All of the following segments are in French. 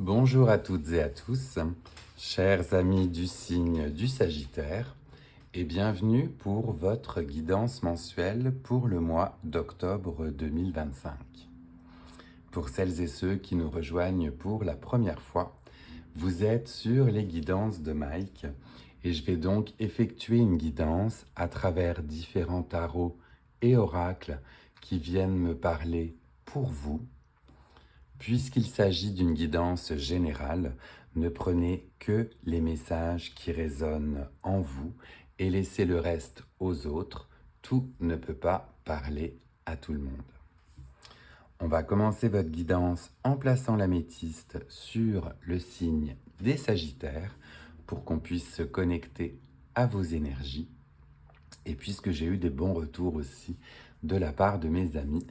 Bonjour à toutes et à tous, chers amis du signe du Sagittaire, et bienvenue pour votre guidance mensuelle pour le mois d'octobre 2025. Pour celles et ceux qui nous rejoignent pour la première fois, vous êtes sur les guidances de Mike et je vais donc effectuer une guidance à travers différents tarots et oracles qui viennent me parler pour vous. Puisqu'il s'agit d'une guidance générale, ne prenez que les messages qui résonnent en vous et laissez le reste aux autres. Tout ne peut pas parler à tout le monde. On va commencer votre guidance en plaçant l'améthyste sur le signe des Sagittaires pour qu'on puisse se connecter à vos énergies. Et puisque j'ai eu des bons retours aussi de la part de mes amis,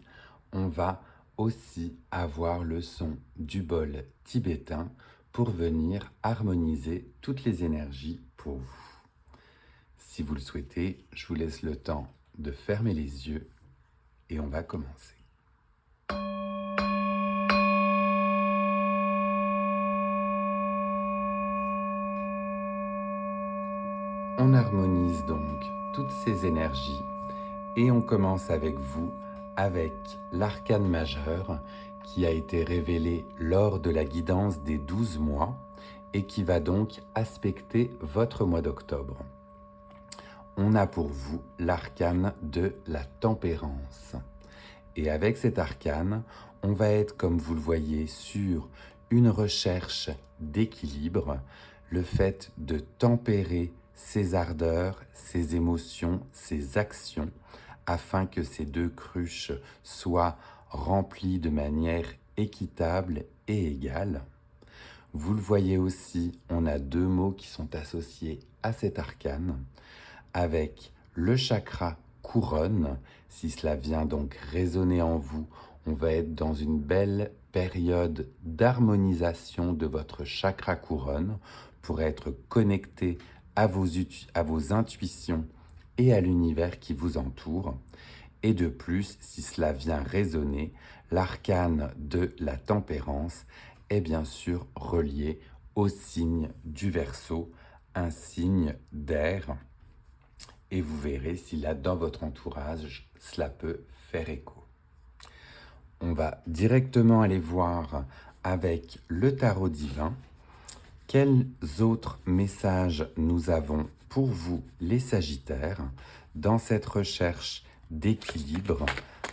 on va aussi avoir le son du bol tibétain pour venir harmoniser toutes les énergies pour vous. Si vous le souhaitez, je vous laisse le temps de fermer les yeux et on va commencer. On harmonise donc toutes ces énergies et on commence avec vous avec l'arcane majeur qui a été révélé lors de la guidance des 12 mois et qui va donc aspecter votre mois d'octobre. On a pour vous l'arcane de la tempérance. Et avec cet arcane, on va être, comme vous le voyez, sur une recherche d'équilibre, le fait de tempérer ses ardeurs, ses émotions, ses actions, afin que ces deux cruches soient remplies de manière équitable et égale. Vous le voyez aussi, on a deux mots qui sont associés à cet arcane, avec le chakra couronne. Si cela vient donc résonner en vous, on va être dans une belle période d'harmonisation de votre chakra couronne pour être connecté à vos intuitions et à l'univers qui vous entoure. Et de plus, si cela vient résonner, l'arcane de la tempérance est bien sûr relié au signe du Verseau, un signe d'air. Et vous verrez si là, dans votre entourage, cela peut faire écho. On va directement aller voir avec le tarot divin quels autres messages nous avons pour vous, les Sagittaires, dans cette recherche d'équilibre,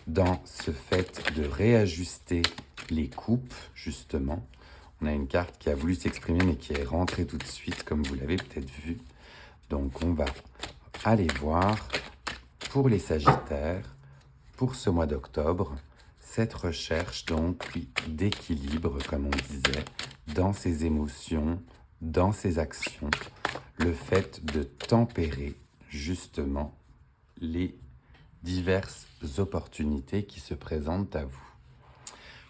dans ce fait de réajuster les coupes, justement. On a une carte qui a voulu s'exprimer, mais qui est rentrée tout de suite, comme vous l'avez peut-être vu. Donc, on va aller voir pour les Sagittaires, pour ce mois d'octobre, cette recherche donc d'équilibre, comme on disait, dans ses émotions, dans ses actions, le fait de tempérer justement les diverses opportunités qui se présentent à vous.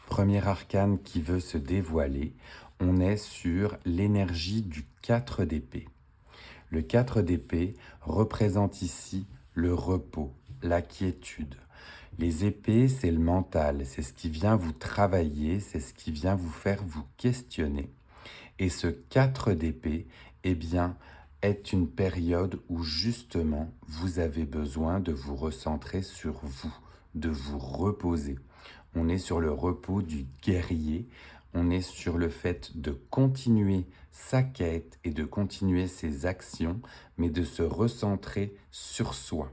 Premier arcane qui veut se dévoiler, on est sur l'énergie du 4 d'épée. Le 4 d'épée représente ici le repos, la quiétude. Les épées, c'est le mental, c'est ce qui vient vous travailler, c'est ce qui vient vous faire vous questionner. Et ce 4 d'épée, eh bien, est une période où justement vous avez besoin de vous recentrer sur vous, de vous reposer. On est sur le repos du guerrier, on est sur le fait de continuer sa quête et de continuer ses actions, mais de se recentrer sur soi.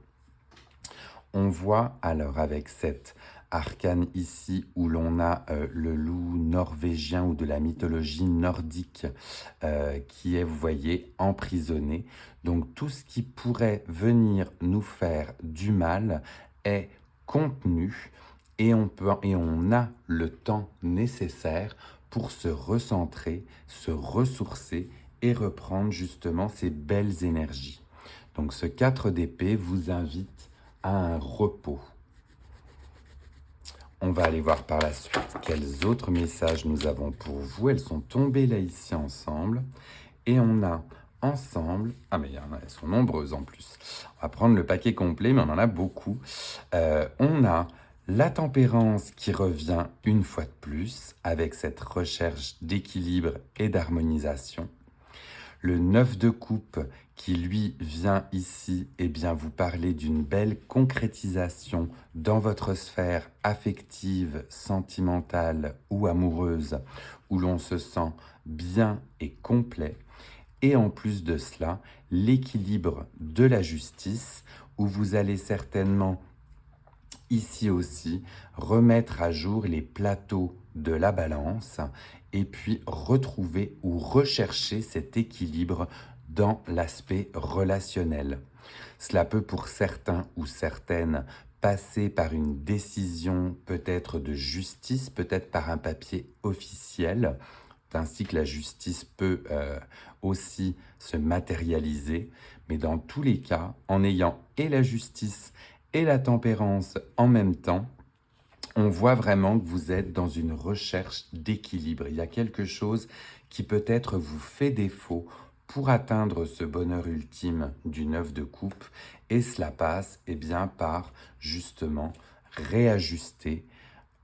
On voit alors avec cette arcane ici où l'on a le loup norvégien ou de la mythologie nordique qui est, vous voyez, emprisonné. Donc tout ce qui pourrait venir nous faire du mal est contenu et on a le temps nécessaire pour se recentrer, se ressourcer et reprendre justement ces belles énergies. Donc ce 4 d'épée vous invite à un repos. On va aller voir par la suite quels autres messages nous avons pour vous. Elles sont tombées là ici ensemble. Et on a ensemble... Ah mais elles sont nombreuses en plus. On va prendre le paquet complet, mais on en a beaucoup. On a La tempérance qui revient une fois de plus avec cette recherche d'équilibre et d'harmonisation. Le 9 de coupe qui lui vient ici vous parler d'une belle concrétisation dans votre sphère affective, sentimentale ou amoureuse où l'on se sent bien et complet. Et en plus de cela, l'équilibre de la justice où vous allez certainement ici aussi remettre à jour les plateaux de la balance et puis retrouver ou rechercher cet équilibre dans l'aspect relationnel. Cela peut pour certains ou certaines passer par une décision peut-être de justice, peut-être par un papier officiel, ainsi que la justice peut aussi se matérialiser. Mais dans tous les cas, en ayant et la justice et la tempérance en même temps, on voit vraiment que vous êtes dans une recherche d'équilibre. Il y a quelque chose qui peut-être vous fait défaut pour atteindre ce bonheur ultime du 9 de coupe. Et cela passe par justement réajuster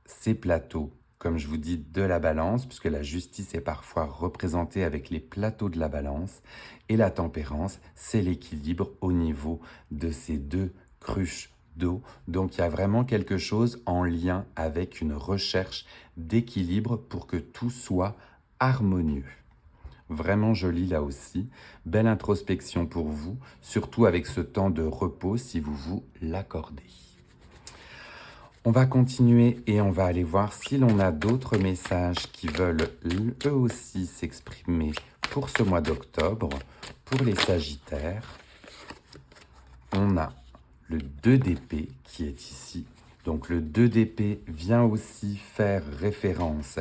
ces plateaux, comme je vous dis, de la balance, puisque la justice est parfois représentée avec les plateaux de la balance, et la tempérance, c'est l'équilibre au niveau de ces deux cruches d'eau. Donc il y a vraiment quelque chose en lien avec une recherche d'équilibre pour que tout soit harmonieux. Vraiment joli là aussi, belle introspection pour vous, surtout avec ce temps de repos si vous vous l'accordez. On va continuer et on va aller voir si l'on a d'autres messages qui veulent eux aussi s'exprimer pour ce mois d'octobre. Pour les Sagittaires, on a le 2 d'épée qui est ici. Donc le 2 d'épée vient aussi faire référence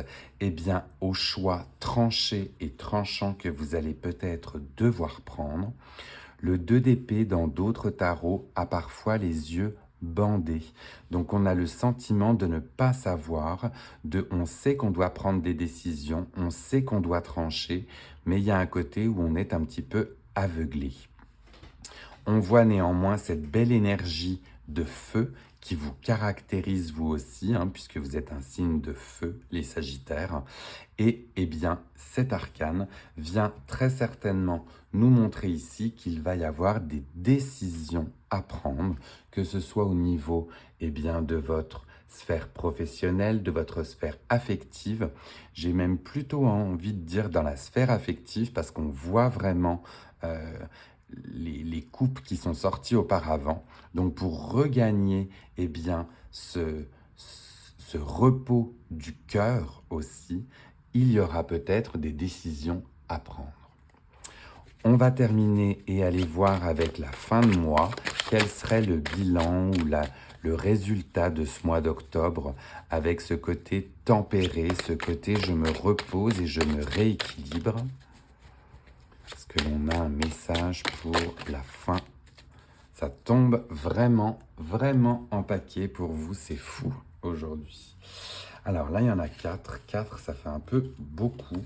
au choix tranché et tranchant que vous allez peut-être devoir prendre. Le 2 d'épée dans d'autres tarots a parfois les yeux bandés. Donc on a le sentiment de ne pas savoir, on sait qu'on doit prendre des décisions, on sait qu'on doit trancher, mais il y a un côté où on est un petit peu aveuglé. On voit néanmoins cette belle énergie de feu qui vous caractérise vous aussi, puisque vous êtes un signe de feu, les Sagittaires. Et cet arcane vient très certainement nous montrer ici qu'il va y avoir des décisions à prendre, que ce soit au niveau de votre sphère professionnelle, de votre sphère affective. J'ai même plutôt envie de dire dans la sphère affective, parce qu'on voit vraiment les coupes qui sont sorties auparavant. Donc pour regagner ce repos du cœur aussi, il y aura peut-être des décisions à prendre. On va terminer et aller voir avec la fin de mois quel serait le bilan ou le résultat de ce mois d'octobre avec ce côté tempéré, ce côté je me repose et je me rééquilibre. Est-ce que l'on a un message pour la fin? Ça tombe vraiment, vraiment en paquet pour vous, c'est fou aujourd'hui. Alors là, il y en a 4. 4, ça fait un peu beaucoup.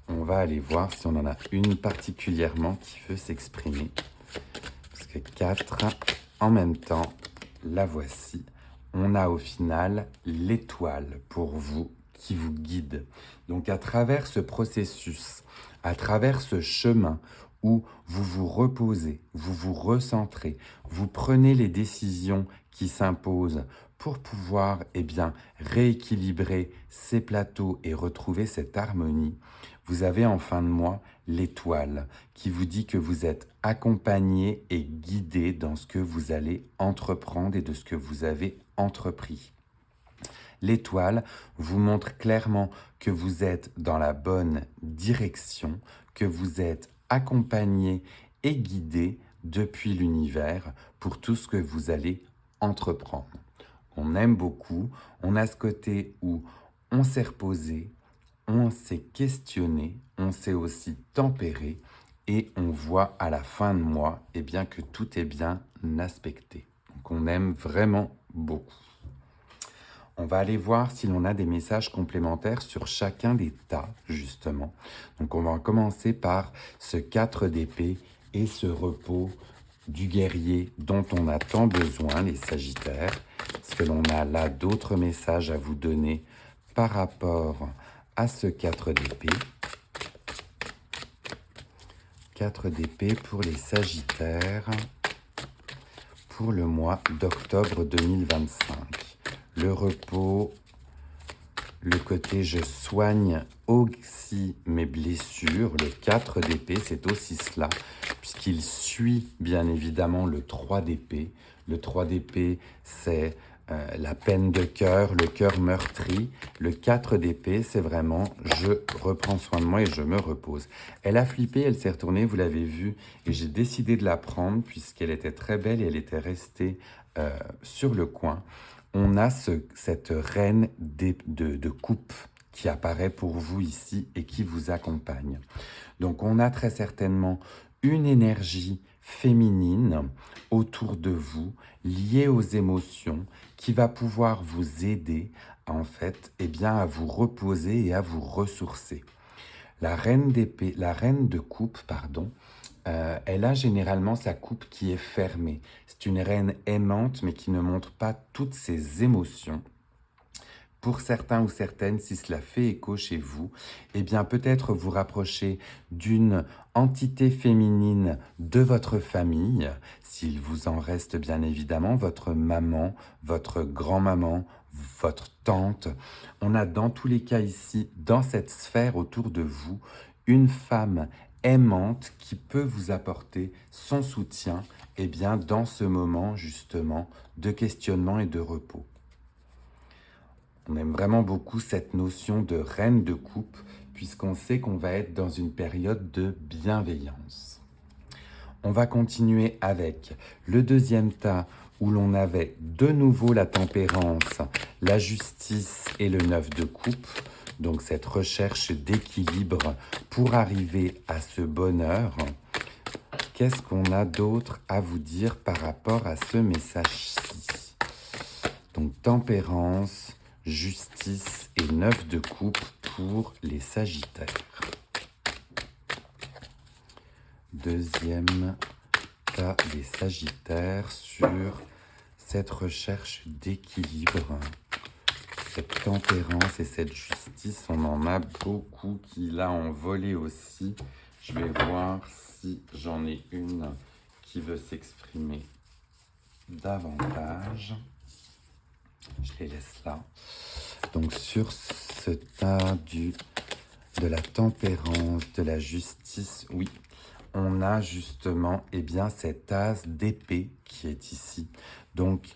On va aller voir si on en a une particulièrement qui veut s'exprimer. Parce que 4, en même temps, la voici. On a au final l'étoile pour vous qui vous guide. Donc à travers ce processus, à travers ce chemin où vous vous reposez, vous vous recentrez, vous prenez les décisions qui s'imposent pour pouvoir rééquilibrer ces plateaux et retrouver cette harmonie, vous avez en fin de mois l'étoile qui vous dit que vous êtes accompagné et guidé dans ce que vous allez entreprendre et de ce que vous avez entrepris. L'étoile vous montre clairement que vous êtes dans la bonne direction, que vous êtes accompagné et guidé depuis l'univers pour tout ce que vous allez entreprendre. On aime beaucoup, on a ce côté où on s'est reposé, on s'est questionné, on s'est aussi tempéré et on voit à la fin de mois que tout est bien aspecté. Donc on aime vraiment beaucoup. On va aller voir si l'on a des messages complémentaires sur chacun des tas, justement. Donc on va commencer par ce 4 d'épée et ce repos du guerrier dont on a tant besoin, les Sagittaires. Est-ce que l'on a là d'autres messages à vous donner par rapport à ce 4 d'épée? 4 d'épée pour les Sagittaires pour le mois d'octobre 2025. Le repos, le côté je soigne aussi mes blessures. Le 4 d'épée, c'est aussi cela, puisqu'il suit bien évidemment le 3 d'épée. Le 3 d'épée, c'est la peine de cœur, le cœur meurtri. Le 4 d'épée, c'est vraiment je reprends soin de moi et je me repose. Elle a flippé, elle s'est retournée, vous l'avez vu, et j'ai décidé de la prendre puisqu'elle était très belle et elle était restée sur le coin. On a cette reine de coupe qui apparaît pour vous ici et qui vous accompagne. Donc on a très certainement une énergie féminine autour de vous, liée aux émotions, qui va pouvoir vous aider en fait, à vous reposer et à vous ressourcer. La reine d'épée, la reine de coupe, pardon, elle a généralement sa coupe qui est fermée. C'est une reine aimante, mais qui ne montre pas toutes ses émotions. Pour certains ou certaines, si cela fait écho chez vous, peut-être vous rapprocher d'une entité féminine de votre famille, s'il vous en reste bien évidemment, votre maman, votre grand-maman, votre tante. On a dans tous les cas ici, dans cette sphère autour de vous, une femme aimante qui peut vous apporter son soutien dans ce moment justement de questionnement et de repos. On aime vraiment beaucoup cette notion de reine de coupe puisqu'on sait qu'on va être dans une période de bienveillance. On va continuer avec le deuxième tas où l'on avait de nouveau la tempérance, la justice et le 9 de coupe. Donc cette recherche d'équilibre pour arriver à ce bonheur. Qu'est-ce qu'on a d'autre à vous dire par rapport à ce message-ci? Donc tempérance, justice et 9 de coupe pour les Sagittaires. Deuxième tas des Sagittaires sur cette recherche d'équilibre. Cette tempérance et cette justice, on en a beaucoup qui là ont volé aussi. Je vais voir si j'en ai une qui veut s'exprimer davantage. Je les laisse là. Donc sur ce tas de la tempérance, de la justice, oui, on a justement cette as d'épée qui est ici. Donc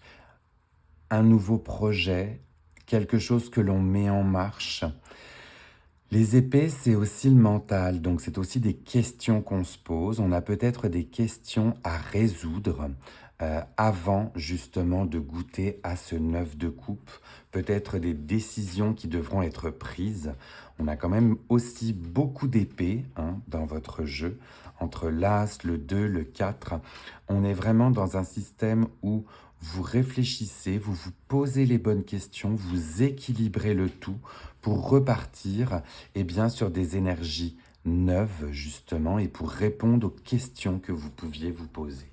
un nouveau projet, quelque chose que l'on met en marche. Les épées, c'est aussi le mental, donc c'est aussi des questions qu'on se pose. On a peut-être des questions à résoudre avant justement de goûter à ce 9 de coupe. Peut-être des décisions qui devront être prises. On a quand même aussi beaucoup d'épées dans votre jeu. Entre l'As, le 2, le 4, on est vraiment dans un système où vous réfléchissez, vous vous posez les bonnes questions, vous équilibrez le tout pour repartir sur des énergies neuves justement et pour répondre aux questions que vous pouviez vous poser.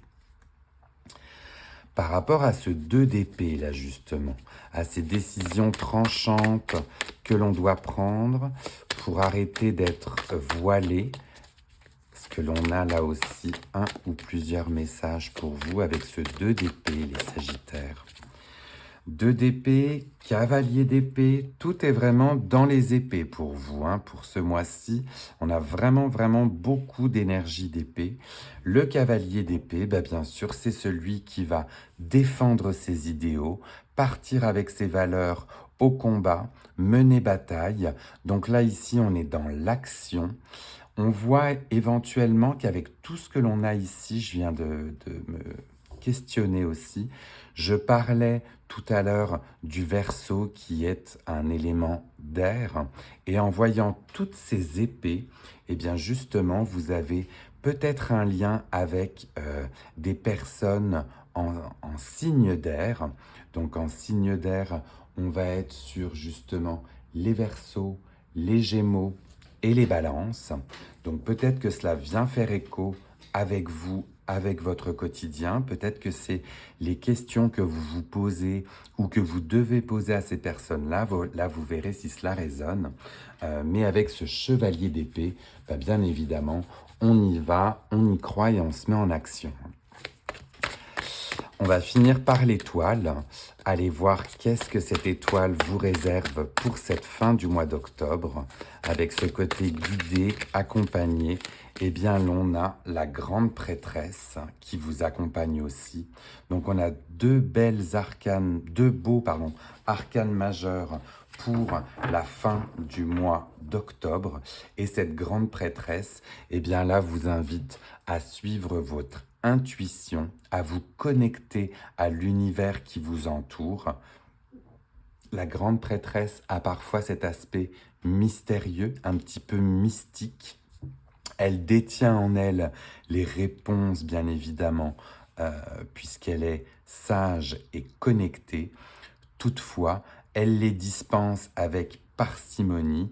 Par rapport à ce 2 d'épée là justement, à ces décisions tranchantes que l'on doit prendre pour arrêter d'être voilé, est-ce que l'on a là aussi un ou plusieurs messages pour vous avec ce 2 d'épée les Sagittaires? 2 d'épée, cavalier d'épée, tout est vraiment dans les épées pour vous. Pour ce mois-ci, on a vraiment beaucoup d'énergie d'épée. Le cavalier d'épée, bien sûr, c'est celui qui va défendre ses idéaux, partir avec ses valeurs au combat, mener bataille. Donc là, ici, on est dans l'action. On voit éventuellement qu'avec tout ce que l'on a ici, je viens de me questionner aussi, je parlais tout à l'heure du Verseau qui est un élément d'air et en voyant toutes ces épées, justement vous avez peut-être un lien avec des personnes en signe d'air. Donc en signe d'air, on va être sur justement les Verseaux, les Gémeaux et les Balances. Donc peut-être que cela vient faire écho avec vous avec votre quotidien. Peut-être que c'est les questions que vous vous posez ou que vous devez poser à ces personnes-là. Là, vous verrez si cela résonne. Mais avec ce chevalier d'épée, bien évidemment, on y va, on y croit et on se met en action. On va finir par l'étoile. Allez voir qu'est-ce que cette étoile vous réserve pour cette fin du mois d'octobre. Avec ce côté guidé, accompagné, eh bien l'on a la grande prêtresse qui vous accompagne aussi. Donc on a deux beaux arcanes majeurs pour la fin du mois d'octobre. Et cette grande prêtresse, eh bien là, vous invite à suivre votre intuition, à vous connecter à l'univers qui vous entoure. La grande prêtresse a parfois cet aspect mystérieux, un petit peu mystique. Elle détient en elle les réponses, bien évidemment, puisqu'elle est sage et connectée. Toutefois, elle les dispense avec parcimonie.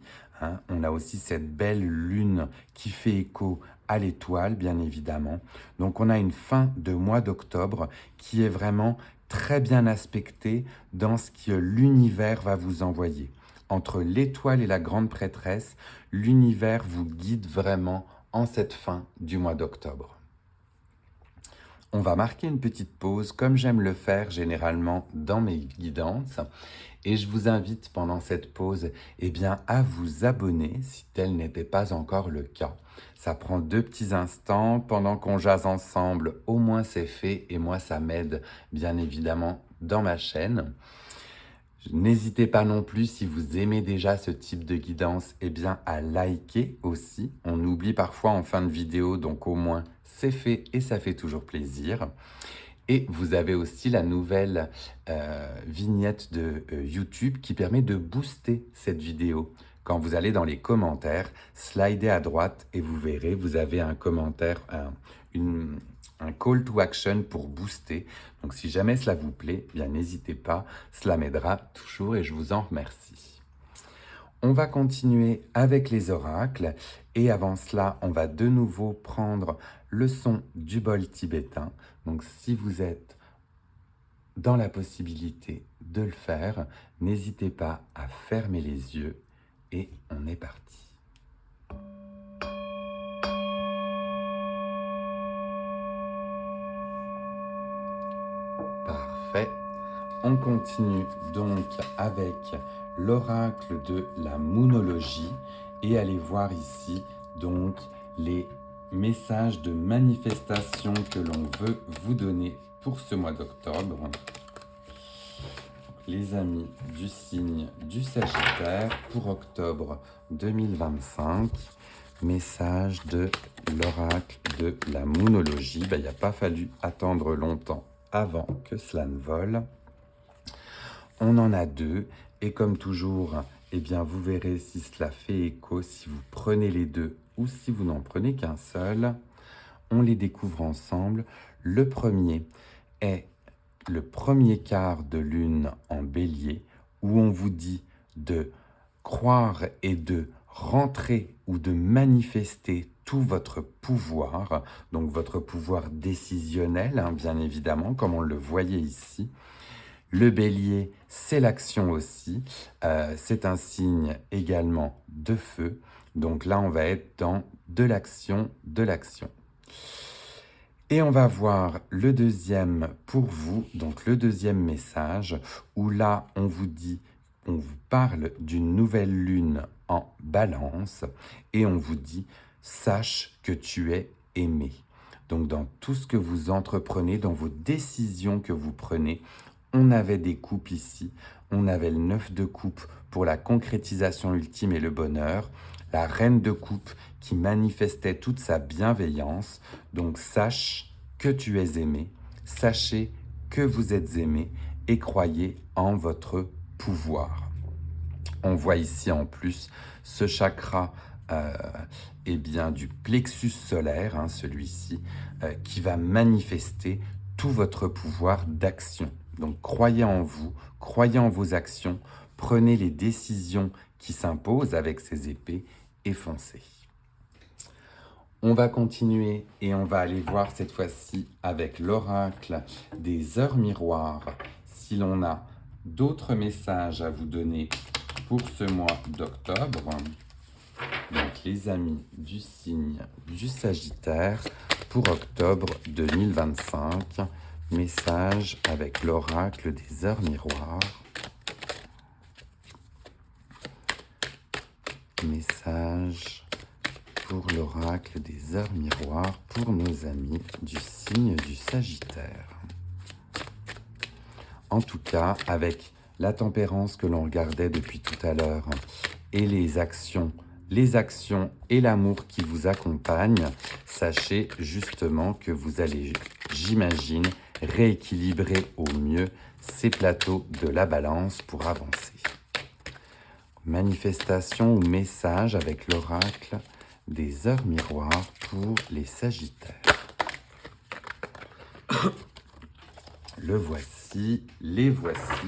On a aussi cette belle lune qui fait écho à l'étoile, bien évidemment. Donc on a une fin de mois d'octobre qui est vraiment très bien aspectée dans ce que l'univers va vous envoyer. Entre l'étoile et la grande prêtresse, l'univers vous guide vraiment en cette fin du mois d'octobre. On va marquer une petite pause, comme j'aime le faire généralement dans mes guidances. Et je vous invite pendant cette pause à vous abonner si tel n'était pas encore le cas. Ça prend 2 petits instants. Pendant qu'on jase ensemble, au moins c'est fait. Et moi, ça m'aide bien évidemment dans ma chaîne. N'hésitez pas non plus, si vous aimez déjà ce type de guidance, à liker aussi. On oublie parfois en fin de vidéo, donc au moins c'est fait et ça fait toujours plaisir. Et vous avez aussi la nouvelle vignette de YouTube qui permet de booster cette vidéo. Quand vous allez dans les commentaires, slidez à droite et vous verrez, vous avez un commentaire, un call to action pour booster. Donc si jamais cela vous plaît, n'hésitez pas, cela m'aidera toujours et je vous en remercie. On va continuer avec les oracles et avant cela, on va de nouveau prendre le son du bol tibétain. Donc si vous êtes dans la possibilité de le faire, n'hésitez pas à fermer les yeux et on est parti. Parfait. On continue donc avec l'oracle de la moonologie et allez voir ici donc les messages de manifestation que l'on veut vous donner pour ce mois d'octobre. Les amis du signe du Sagittaire pour octobre 2025, message de l'oracle de la moonologie. Il n'a pas fallu attendre longtemps avant que cela ne vole. On en a 2 et comme toujours, vous verrez si cela fait écho, si vous prenez les 2 ou si vous n'en prenez qu'un seul. On les découvre ensemble. Le premier est le premier quart de lune en bélier où on vous dit de croire et de rentrer ou de manifester tout votre pouvoir, donc votre pouvoir décisionnel, bien évidemment, comme on le voyait ici. Le bélier, c'est l'action aussi. C'est un signe également de feu. Donc là, on va être dans de l'action, de l'action. Et on va voir le deuxième pour vous, donc le deuxième message, où là, on vous parle d'une nouvelle lune en balance, et on vous dit, sache que tu es aimé. Donc dans tout ce que vous entreprenez, dans vos décisions que vous prenez, on avait des coupes ici, on avait le 9 de coupe pour la concrétisation ultime et le bonheur, la reine de coupe qui manifestait toute sa bienveillance. Donc sache que tu es aimé, sachez que vous êtes aimé et croyez en votre pouvoir. On voit ici en plus ce chakra du plexus solaire, celui-ci, qui va manifester tout votre pouvoir d'action. Donc croyez en vous, croyez en vos actions, prenez les décisions qui s'imposent avec ces épées et foncez. On va continuer et on va aller voir cette fois-ci avec l'oracle des heures miroirs si l'on a d'autres messages à vous donner pour ce mois d'octobre. Donc les amis du signe du Sagittaire pour octobre 2025, message avec l'oracle des heures miroirs. Message pour l'oracle des heures miroirs pour nos amis du signe du Sagittaire. En tout cas, avec la tempérance que l'on regardait depuis tout à l'heure et les actions et l'amour qui vous accompagnent, sachez justement que vous allez, j'imagine, rééquilibrer au mieux ces plateaux de la balance pour avancer. Manifestation ou message avec l'oracle des heures miroirs pour les Sagittaires. Les voici,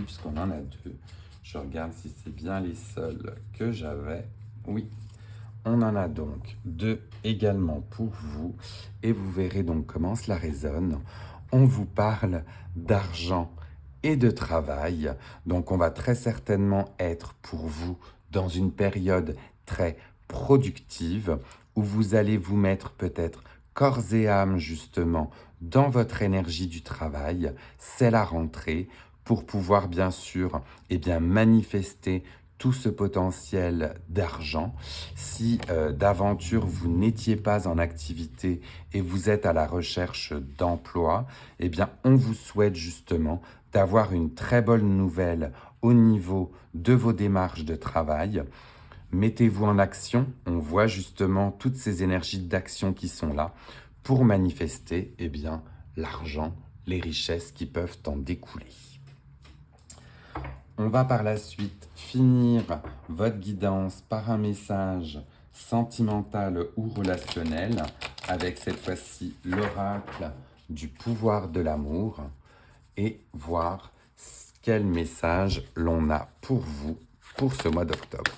puisqu'on en a deux. Je regarde si c'est bien les seuls que j'avais. Oui, on en a donc deux également pour vous. Et vous verrez donc comment cela résonne. On vous parle d'argent et de travail. Donc on va très certainement être pour vous dans une période très productive où vous allez vous mettre peut-être corps et âme justement dans votre énergie du travail. C'est la rentrée pour pouvoir bien sûr manifester tout ce potentiel d'argent. Si d'aventure vous n'étiez pas en activité et vous êtes à la recherche d'emploi, on vous souhaite justement d'avoir une très bonne nouvelle au niveau de vos démarches de travail. Mettez-vous en action, on voit justement toutes ces énergies d'action qui sont là pour manifester l'argent, les richesses qui peuvent en découler. On va par la suite finir votre guidance par un message sentimental ou relationnel avec cette fois-ci l'oracle du pouvoir de l'amour et voir quel message l'on a pour vous pour ce mois d'octobre.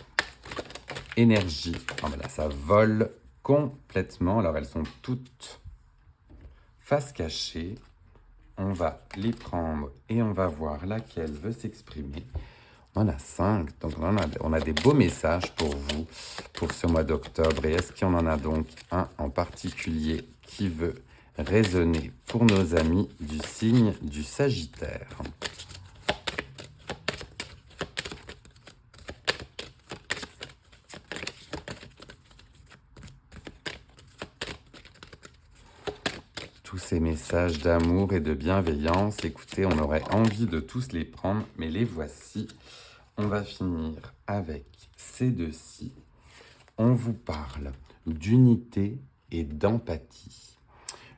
Énergie, ça vole complètement, alors elles sont toutes face cachée. On va les prendre et on va voir laquelle veut s'exprimer. On a 5, donc on a des beaux messages pour vous pour ce mois d'octobre. Et est-ce qu'il y en a donc un en particulier qui veut résonner pour nos amis du signe du Sagittaire ? Tous ces messages d'amour et de bienveillance, écoutez, on aurait envie de tous les prendre, mais les voici. On va finir avec ces deux-ci. On vous parle d'unité et d'empathie.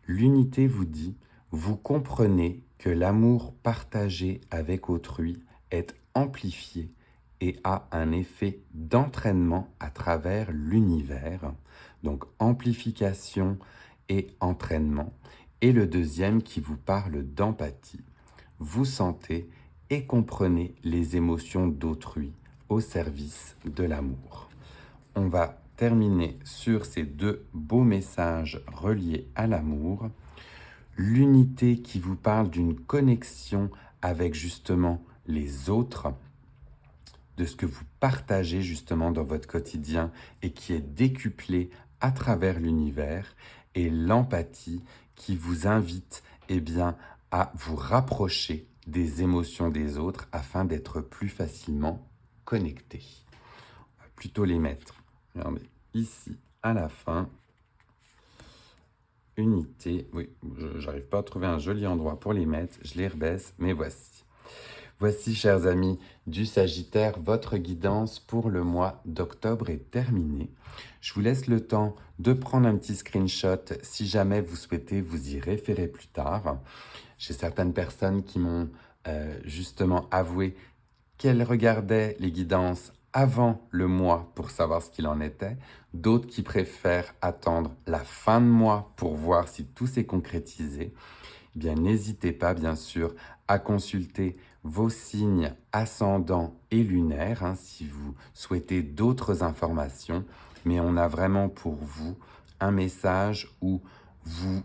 L'unité vous dit, vous comprenez que l'amour partagé avec autrui est amplifié et a un effet d'entraînement à travers l'univers. Donc amplification et entraînement. Et le deuxième qui vous parle d'empathie. Vous sentez et comprenez les émotions d'autrui au service de l'amour. On va terminer sur ces deux beaux messages reliés à l'amour. L'unité qui vous parle d'une connexion avec justement les autres, de ce que vous partagez justement dans votre quotidien et qui est décuplé à travers l'univers, et l'empathie qui vous invite à vous rapprocher des émotions des autres afin d'être plus facilement connecté. On va plutôt les mettre, regardez, ici à la fin. Unité, oui, j'arrive pas à trouver un joli endroit pour les mettre, je les rebaisse, mais voici. Voici, chers amis du Sagittaire, votre guidance pour le mois d'octobre est terminée. Je vous laisse le temps de prendre un petit screenshot si jamais vous souhaitez vous y référer plus tard. J'ai certaines personnes qui m'ont justement avoué qu'elles regardaient les guidances avant le mois pour savoir ce qu'il en était. D'autres qui préfèrent attendre la fin de mois pour voir si tout s'est concrétisé. N'hésitez pas, bien sûr, à consulter vos signes ascendants et lunaires si vous souhaitez d'autres informations. Mais on a vraiment pour vous un message où vous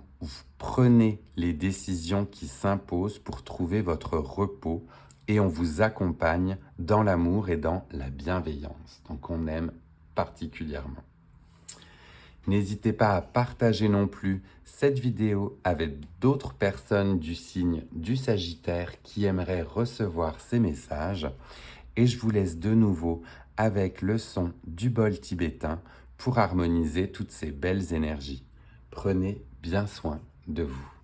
prenez les décisions qui s'imposent pour trouver votre repos et on vous accompagne dans l'amour et dans la bienveillance. Donc on aime particulièrement. N'hésitez pas à partager non plus cette vidéo avec d'autres personnes du signe du Sagittaire qui aimeraient recevoir ces messages. Et je vous laisse de nouveau avec le son du bol tibétain pour harmoniser toutes ces belles énergies. Prenez bien soin de vous.